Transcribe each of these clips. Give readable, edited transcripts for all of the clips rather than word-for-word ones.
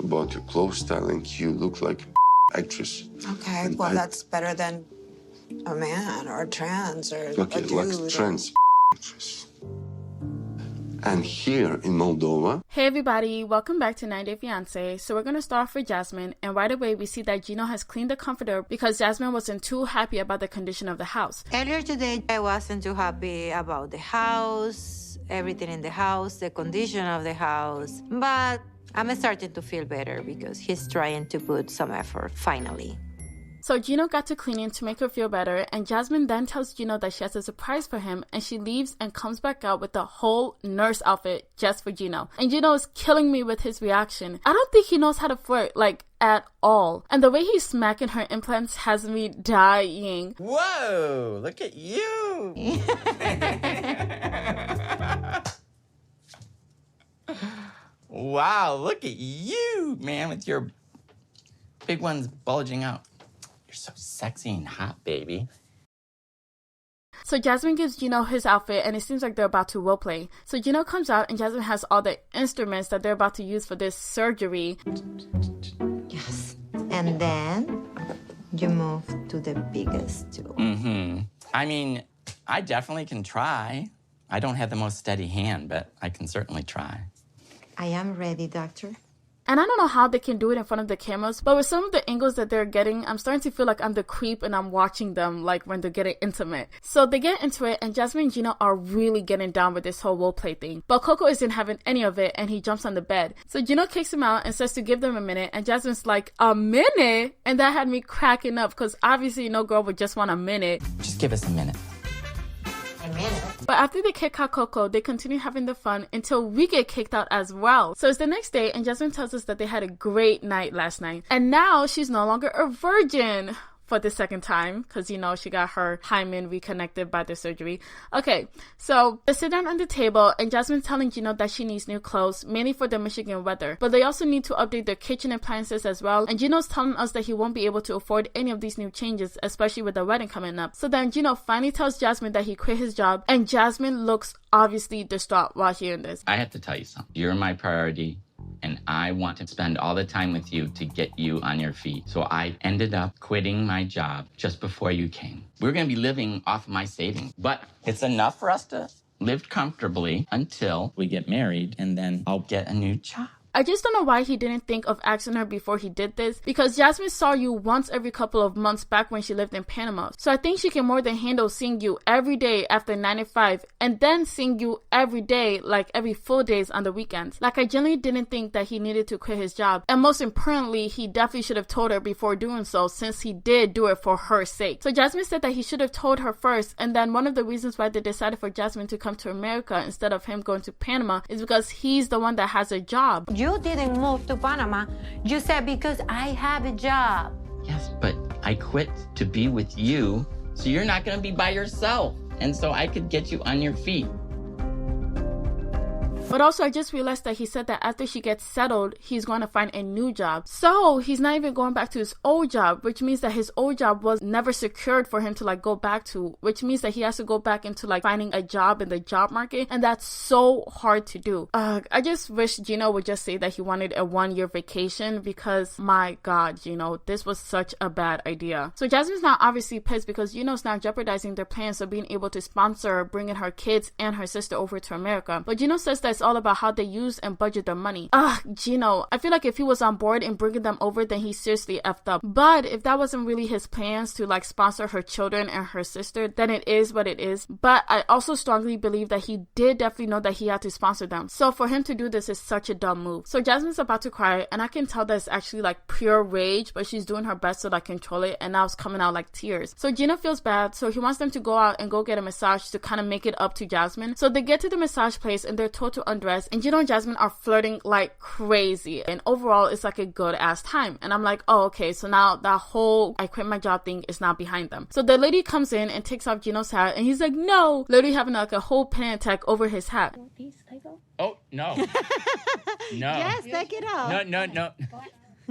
about your clothes styling. You look like actress. Okay, and well, that's better than a man or a trans or okay, a dude. like trans actress. And here in Moldova. Hey everybody, welcome back to 90 Day Fiance. So we're going to start off with Jasmine, and right away we see that Gino has cleaned the comforter because Jasmine wasn't too happy about the condition of the house. Earlier today, I wasn't too happy about the house, everything in the house, the condition of the house, but I'm starting to feel better because he's trying to put some effort, finally. So Gino got to cleaning to make her feel better, and Jasmine then tells Gino that she has a surprise for him, and she leaves and comes back out with the whole nurse outfit just for Gino. And Gino is killing me with his reaction. I don't think he knows how to flirt, like, at all. And the way he's smacking her implants has me dying. Whoa, look at you. Wow, look at you, man, with your big ones bulging out. You're so sexy and hot, baby. So Jasmine gives Gino his outfit, and it seems like they're about to roleplay. So Gino comes out, and Jasmine has all the instruments that they're about to use for this surgery. Yes. And then you move to the biggest tool. I mean, I definitely can try. I don't have the most steady hand, but I can certainly try. I am ready, doctor. And I don't know how they can do it in front of the cameras, but with some of the angles that they're getting, I'm starting to feel like I'm the creep and I'm watching them like when they're getting intimate. So they get into it, and Jasmine and Gino are really getting down with this whole role play thing. But Coco isn't having any of it, and he jumps on the bed. So Gino kicks him out and says to give them a minute, and Jasmine's like, a minute? And that had me cracking up, because obviously no girl would just want a minute. Just give us a minute. But after they kick out Coco, they continue having the fun until we get kicked out as well. So it's the next day, and Jasmine tells us that they had a great night last night. And now she's no longer a virgin for the second time, because, you know, she got her hymen reconnected by the surgery. Okay, so they sit down on the table, and Jasmine's telling Gino that she needs new clothes, mainly for the Michigan weather. But they also need to update their kitchen appliances as well. And Gino's telling us that he won't be able to afford any of these new changes, especially with the wedding coming up. So then Gino finally tells Jasmine that he quit his job, and Jasmine looks obviously distraught while hearing this. I have to tell you something. You're my priority, and I want to spend all the time with you to get you on your feet. So I ended up quitting my job just before you came. We're going to be living off my savings, but it's enough for us to live comfortably until we get married, and then I'll get a new job. I just don't know why he didn't think of asking her before he did this, because Jasmine saw you once every couple of months back when she lived in Panama. So I think she can more than handle seeing you every day after 9 to 5, and then seeing you every day, like every full days on the weekends. Like, I genuinely didn't think that he needed to quit his job. And most importantly, he definitely should have told her before doing so, since he did do it for her sake. So Jasmine said that he should have told her first, and then one of the reasons why they decided for Jasmine to come to America instead of him going to Panama is because he's the one that has a job. You didn't move to Panama. You said because I have a job. Yes, but I quit to be with you, so you're not going to be by yourself. And so I could get you on your feet. But also, I just realized that he said that after she gets settled, he's going to find a new job. So he's not even going back to his old job, which means that his old job was never secured for him to like go back to, which means that he has to go back into like finding a job in the job market. And that's so hard to do. I just wish Gino would just say that he wanted a 1-year vacation, because my God, Gino, this was such a bad idea. So Jasmine's now obviously pissed because Gino's now jeopardizing their plans of being able to sponsor bringing her kids and her sister over to America. But Gino says that it's all about how they use and budget their money. Gino, I feel like if he was on board in bringing them over, then he seriously effed up. But if that wasn't really his plans to like sponsor her children and her sister, then it is what it is. But I also strongly believe that he did definitely know that he had to sponsor them. So for him to do this is such a dumb move. So Jasmine's about to cry, and I can tell that it's actually like pure rage, but she's doing her best to like control it, and now it's coming out like tears. So Gino feels bad, so he wants them to go out and go get a massage to kind of make it up to Jasmine. So they get to the massage place, and they're told to undress, and Gino and Jasmine are flirting like crazy, and overall it's like a good ass time. And I'm like, oh, okay, so now that whole I quit my job thing is now behind them. So the lady comes in and takes off Gino's hat, and he's like, no, literally having like a whole panic attack over his hat. Oh, no. No. Yes, take it off. No.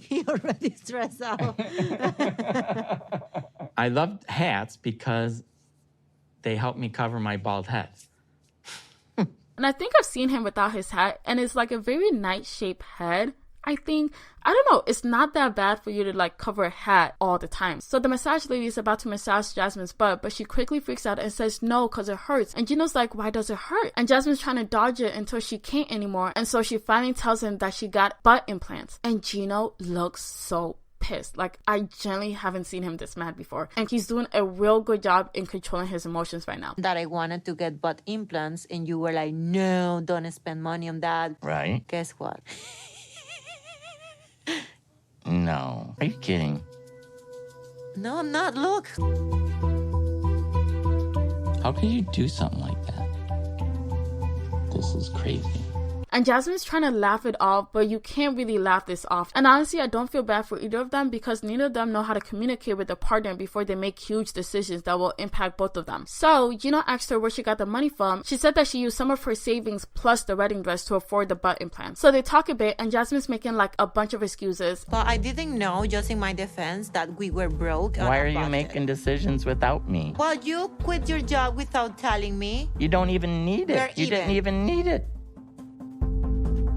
He already stressed out. I love hats because they help me cover my bald head. And I think I've seen him without his hat, and it's like a very nice shaped head. I think, I don't know, it's not that bad for you to like cover a hat all the time. So the massage lady is about to massage Jasmine's butt, but she quickly freaks out and says no because it hurts. And Gino's like, why does it hurt? And Jasmine's trying to dodge it until she can't anymore. And so she finally tells him that she got butt implants. And Gino looks so pissed. Like, I genuinely haven't seen him this mad before. And he's doing a real good job in controlling his emotions right now. That I wanted to get butt implants, and you were like, no, don't spend money on that. Right? Guess what? No. Are you kidding? No, I'm not. Look. How could you do something like that? This is crazy. And Jasmine's trying to laugh it off, but you can't really laugh this off. And honestly, I don't feel bad for either of them because neither of them know how to communicate with their partner before they make huge decisions that will impact both of them. So, Gino asked her where she got the money from. She said that she used some of her savings plus the wedding dress to afford the butt implant. So they talk a bit, and Jasmine's making like a bunch of excuses. But I didn't know, just in my defense, that we were broke. Why are you making decisions without me? Well, you quit your job without telling me. You don't even need it. You didn't even need it.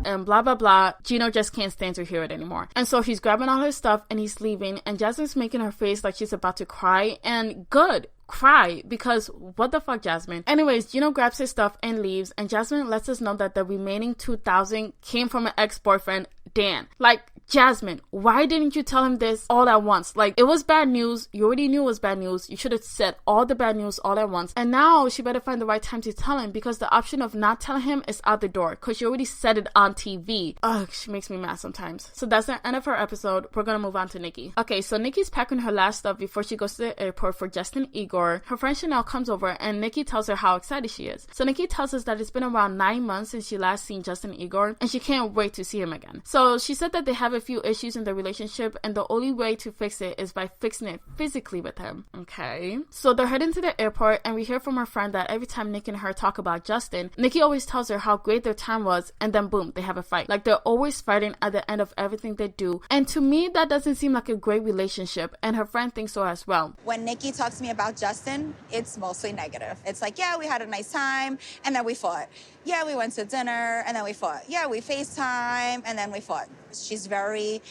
And blah blah blah. Gino just can't stand to hear it anymore. And so he's grabbing all her stuff and he's leaving, and Jasmine's making her face like she's about to cry. And good, cry, because what the fuck, Jasmine? Anyways, Gino grabs his stuff and leaves, and Jasmine lets us know that the remaining $2,000 came from an ex-boyfriend, Dan. Like, Jasmine, why didn't you tell him this all at once? Like, it was bad news. You already knew it was bad news. You should have said all the bad news all at once. And now she better find the right time to tell him, because the option of not telling him is out the door, because she already said it on TV. Ugh, she makes me mad sometimes. So that's the end of her episode. We're gonna move on to Nikki. Okay, so Nikki's packing her last stuff before she goes to the airport for Justin and Igor. Her friend Chanel comes over, and Nikki tells her how excited she is. So Nikki tells us that it's been around 9 months since she last seen Justin and Igor, and she can't wait to see him again. So she said that they have a few issues in their relationship, and the only way to fix it is by fixing it physically with him. Okay. So they're heading to the airport, and we hear from her friend that every time Nikki and her talk about Justin, Nikki always tells her how great their time was, and then boom, they have a fight. Like, they're always fighting at the end of everything they do. And to me, that doesn't seem like a great relationship, and her friend thinks so as well. When Nikki talks to me about Justin, it's mostly negative. It's like, yeah, we had a nice time, and then we fought. Yeah, we went to dinner, and then we fought. Yeah, we FaceTime, and then we fought. She's very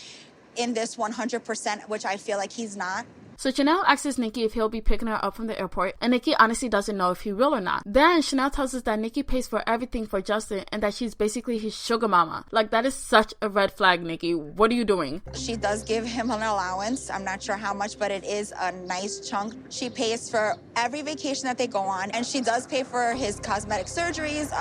in this 100%, which I feel like he's not. So Chanel asks Nikki if he'll be picking her up from the airport, and Nikki honestly doesn't know if he will or not. Then Chanel tells us that Nikki pays for everything for Justin and that she's basically his sugar mama. Like, that is such a red flag, Nikki. What are you doing? She does give him an allowance. I'm not sure how much, but it is a nice chunk. She pays for every vacation that they go on, and she does pay for his cosmetic surgeries,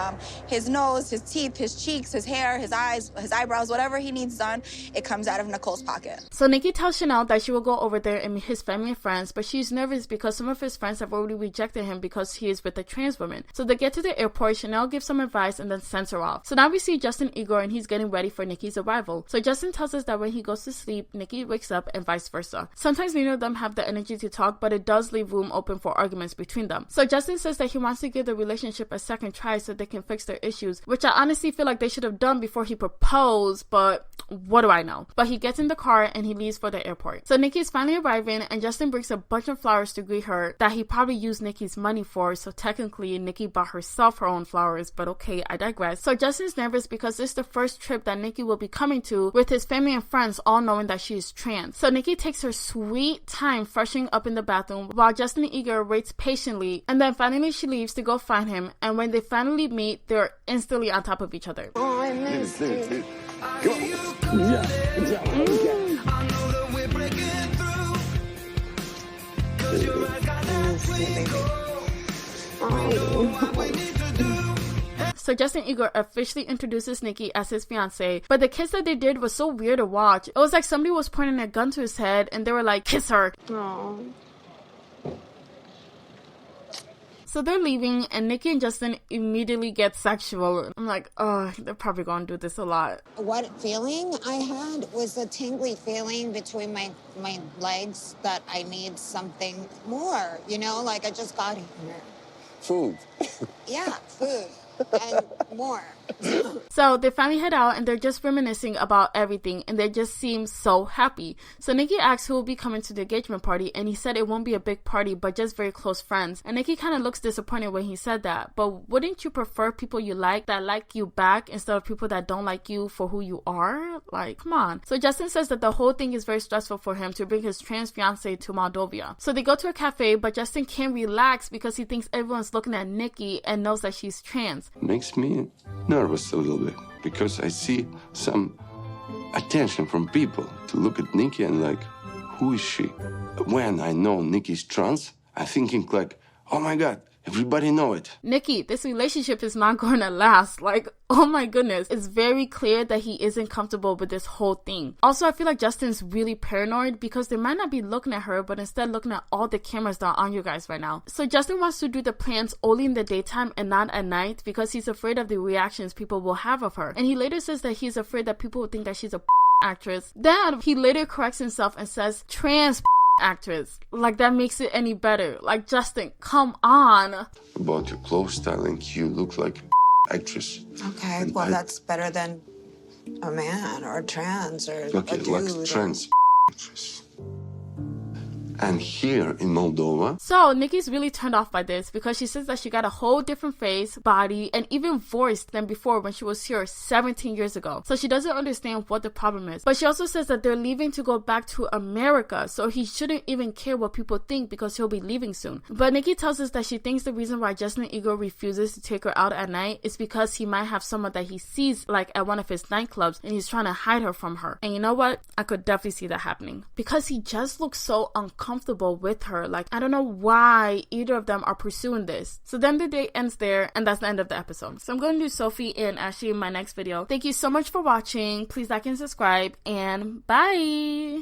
his nose, his teeth, his cheeks, his hair, his eyes, his eyebrows, whatever he needs done, it comes out of Nicole's pocket. So Nikki tells Chanel that she will go over there and meet his family and friends, but she's nervous because some of his friends have already rejected him because he is with a trans woman. So they get to the airport, Chanel gives some advice and then sends her off. So now we see Justin Igor, and he's getting ready for Nikki's arrival. So Justin tells us that when he goes to sleep, Nikki wakes up and vice versa. Sometimes neither of them have the energy to talk, but it does leave room open for arguments between them. So Justin says that he wants to give the relationship a second try so they can fix their issues, which I honestly feel like they should have done before he proposed, but what do I know? But he gets in the car and he leaves for the airport. So Nikki is finally arriving, and Justin brings a bunch of flowers to greet her that he probably used Nikki's money for, so technically Nikki bought herself her own flowers, but okay, I digress. So Justin's nervous because this is the first trip that Nikki will be coming to with his family and friends, all knowing that she is trans. So Nikki takes her sweet time freshening up in the bathroom while Justin and Igor waits patiently, and then finally she leaves to go find him, and when they finally meet, they're instantly on top of each other. Oh, I missed it. So Justin Igor officially introduces Nikki as his fiance, but the kiss that they did was so weird to watch. It was like somebody was pointing a gun to his head and they were like, kiss her. Oh. So they're leaving, and Nikki and Justin immediately get sexual. I'm like, oh, they're probably gonna do this a lot. What feeling I had was a tingly feeling between my legs that I need something more, you know, like I just got here. Food. Yeah, food. and more. So they finally head out and they're just reminiscing about everything and they just seem so happy. So Nikki asks who will be coming to the engagement party and he said it won't be a big party but just very close friends. And Nikki kind of looks disappointed when he said that. But wouldn't you prefer people you like that like you back instead of people that don't like you for who you are? Like, come on. So Justin says that the whole thing is very stressful for him to bring his trans fiance to Moldova. So they go to a cafe but Justin can't relax because he thinks everyone's looking at Nikki and knows that she's trans. Makes me nervous a little bit because I see some attention from people to look at Nikki and like, who is she? When I know Nikki's trans, I'm thinking like, oh my God, everybody know it. Nikki, this relationship is not going to last. Like, oh my goodness. It's very clear that he isn't comfortable with this whole thing. Also, I feel like Justin's really paranoid because they might not be looking at her, but instead looking at all the cameras that are on you guys right now. So Justin wants to do the plans only in the daytime and not at night because he's afraid of the reactions people will have of her. And he later says that he's afraid that people will think that she's a actress. Then he later corrects himself and says trans actress. Like, that makes it any better. Like, Justin, come on. About your clothes styling, you look like actress. Okay, And well, that's better than a man or trans or okay, a dude. like trans actress. And here in Moldova, So Nikki's really turned off by this because she says that she got a whole different face, body, and even voice than before when she was here 17 years ago. So she doesn't understand what the problem is. But she also says that they're leaving to go back to America, so he shouldn't even care what people think because he'll be leaving soon. But Nikki tells us that she thinks the reason why Justin Ego refuses to take her out at night is because he might have someone that he sees like at one of his nightclubs and he's trying to hide her from her. And you know what? I could definitely see that happening because he just looks so uncomfortable with her. Like, I don't know why either of them are pursuing this. So then the day ends there and that's the end of the episode. So I'm going to do Sophie and Ashley in my next video. Thank you so much for watching. Please like and subscribe and bye.